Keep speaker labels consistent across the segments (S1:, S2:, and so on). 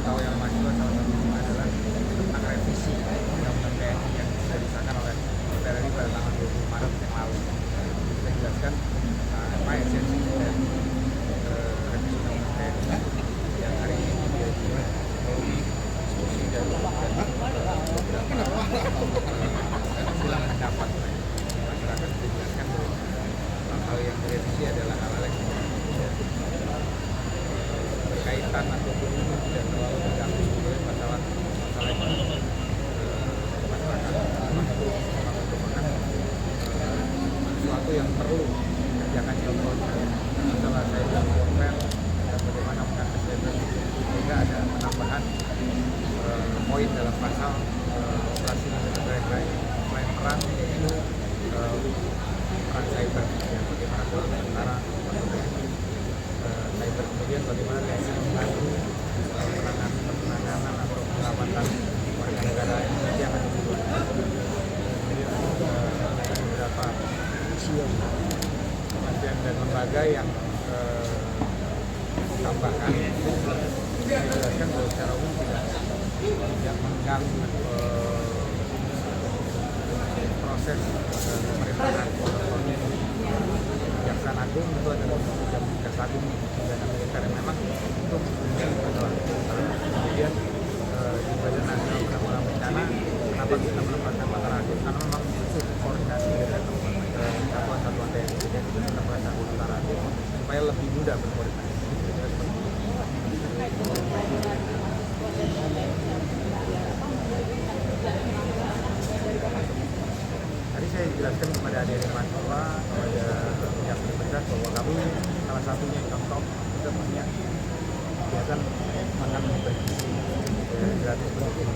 S1: tahu yang mahasiswa salah satunya adalah tentang revisi undang-undang TNI yang sudah disahkan oleh DPR RI pada tanggal 20 Maret yang lalu. Kita jelaskan apa esensi dari revisi undang-undang TNI yang hari ini melalui diskusi dan silang pendapat masyarakat. Kita jelaskan bahwa hal yang direvisi adalah hal-hal yang berkaitan ataupun tidak terlalu terganggu sebetulnya masalah ekonomi masyarakat. Merupakan sesuatu yang perlu dikerjakan contohnya masalah cyber warfare dan bagaimana mengatasi cyber, sehingga ada penambahan poin dalam pasal operasi militer selain perang, yaitu perang cyber, ya, bagaimana antara cyber, kemudian bagaimana TNI membantu penanganan atau penyelamatan warga negara Indonesia yang ada di luar negeri. Kemudian beberapa kementerian dan lembaga yang tambahan itu dijelaskan bahwa secara umum tidak mengganggu proses pemerintahan. Contohnya Kejaksaan Agung itu adalah Kejaksaan Agung pidana militer yang memang itu adalah kemudian di Badan Nasional Penanggulangan Bencana. Kenapa kita menempatkan Makar Agung? Karena memang butuh koordinasi dengan satuan-satuan TNI dan itu menempatkan Makar Agung supaya lebih mudah berkoordinasi. Tadi saya jelaskan kepada adik-adik mahasiswa, kepada pihak universitas bahwa kami salah satunya contoh kita punya kegiatan makan bergizi gratis untuk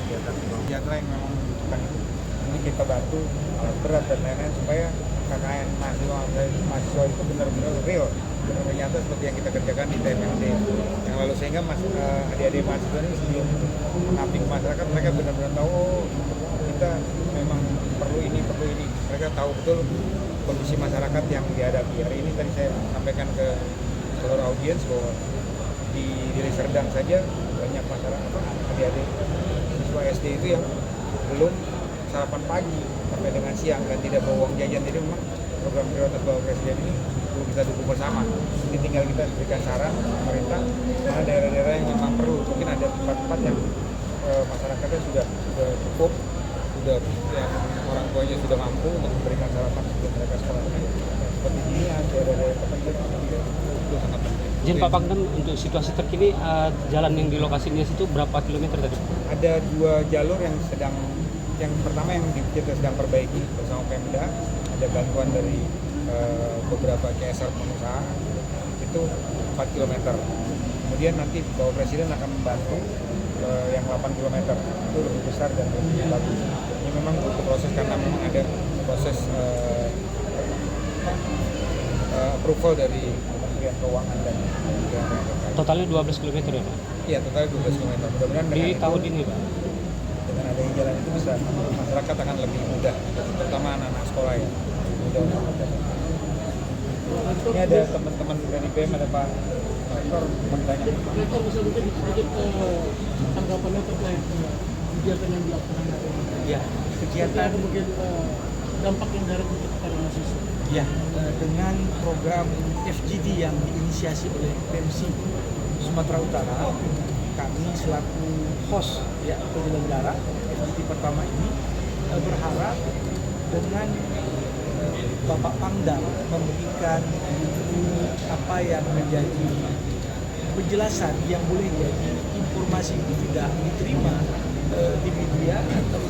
S1: kegiatan yang memang membutuhkan itu. Ini kita bantu alat berat dan lain-lain supaya KKN mahasiswa itu benar-benar real, benar-benar nyata seperti yang kita kerjakan di TMMD yang lalu, sehingga adik-adik mahasiswa ini sebelum menamping masyarakat mereka benar-benar tahu kita memang perlu ini. Mereka tahu betul kondisi masyarakat yang dihadapi. Hari ini tadi saya sampaikan ke seluruh audiens bahwa di Deli Serdang saja banyak masyarakat adik-adik siswa SD itu yang belum sarapan pagi sampai dengan siang dan tidak bawa uang jajan. Jadi memang program prioritas Bapak Presiden ini perlu kita dukung bersama. Ini tinggal kita berikan saran pemerintah mana daerah-daerah yang memang perlu. Mungkin ada tempat-tempat yang masyarakatnya sudah cukup, sudah yang orang tuanya sudah mampu untuk memberikan sarapan sebelum mereka sekolah. Seperti ini ada daerah tertentu itu sangat penting.
S2: Izin Pak Pangdam, untuk situasi terkini jalan yang di lokasinya situ berapa kilometer tadi?
S1: Ada 2 jalur yang pertama yang kita sedang perbaiki bersama Pemda. Ada bantuan dari beberapa CSR pengusaha itu 4 km. Kemudian nanti Bapak Presiden akan membantu yang 8 km itu lebih besar dan lebih bagus. Ini memang butuh proses karena memang ada proses approval dari Kementerian Keuangan dan
S2: Totalnya 12 km ya Pak?
S1: Iya, totalnya 12 km. Mudah-mudahan
S2: Di tahun ini Pak?
S1: Dengan adanya jalan itu bisa masyarakat akan lebih mudah, terutama anak-anak sekolah ya, mudah untuk mendapat. Ini ada teman-teman dari BEM, ada Pak Rektor bertanya.
S3: Rektor bisa mungkin sedikit tanggapannya terkait kegiatan yang dilakukan hari ini.
S4: Ya, kegiatan
S3: ada mungkin dampak yang dari kepada mahasiswa.
S4: ya dengan program FGD yang diinisiasi oleh PMC Sumatera Utara, kami selaku host ya penyelenggara FGD pertama ini berharap dengan Bapak Pangdam memberikan apa yang menjadi penjelasan yang boleh jadi informasi itu tidak diterima di media atau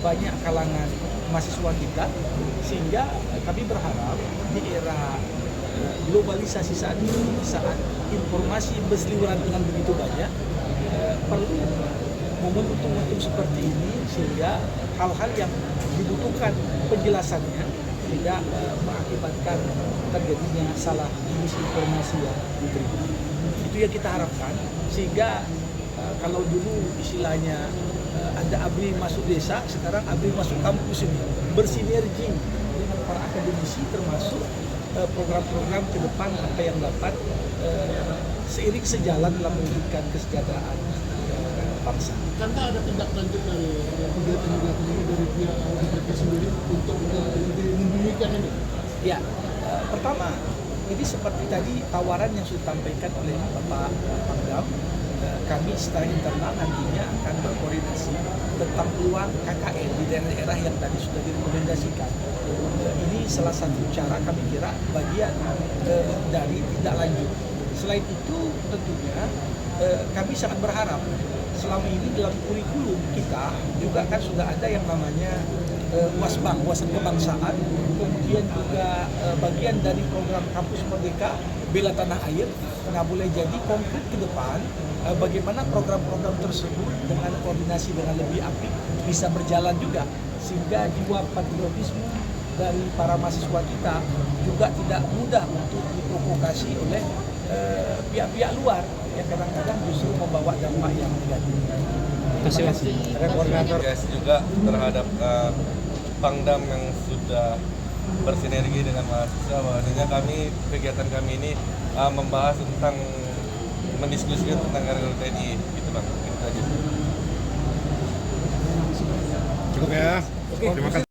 S4: banyak kalangan mahasiswa kita, sehingga kami berharap di era globalisasi saat ini, saat informasi berseliweran dengan begitu banyak, perlu momentum-momentum seperti ini sehingga hal-hal yang dibutuhkan penjelasannya tidak mengakibatkan terjadinya salah misinformasi yang diterima. Itu yang kita harapkan, sehingga kalau dulu istilahnya ada ABRI masuk desa, sekarang ABRI masuk kampus ini, bersinergi dengan para akademisi termasuk program-program ke depan apa yang dapat seiring sejalan dalam mewujudkan kesejahteraan bangsa.
S3: Karena ada tindak lanjut dari kegiatan-kegiatan ini dari pihak DPP sendiri untuk lebih membumikan ini.
S4: Ya, pertama ini seperti tadi tawaran yang sudah disampaikan oleh Bapak Pangdam, kami secara internal nantinya akan berkoordinasi tentang peluang KKN di daerah-daerah yang tadi sudah direkomendasikan. Ini salah satu cara kami kira bagian dari tindak lanjut. Selain itu tentunya kami sangat berharap selama ini dalam kurikulum kita juga kan sudah ada yang namanya Wasbang, wawasan kebangsaan, kemudian juga bagian dari program Kampus Merdeka, Bela Tanah Air. Nah, boleh jadi konkret ke depan bagaimana program-program tersebut dengan koordinasi dengan lebih apik bisa berjalan juga, sehingga jiwa patriotisme dari para mahasiswa kita juga tidak mudah untuk diprovokasi oleh pihak-pihak luar yang kadang-kadang justru membawa dampak yang negatif.
S2: Terima kasih.
S1: Ada koordinator
S5: juga terhadap Pangdam yang sudah bersinergi dengan mahasiswa. Bahwasanya kegiatan kami ini membahas tentang mendiskusikan tentang RUU TNI, gitu Bang. Itu aja.
S6: Cukup ya. Terima kasih.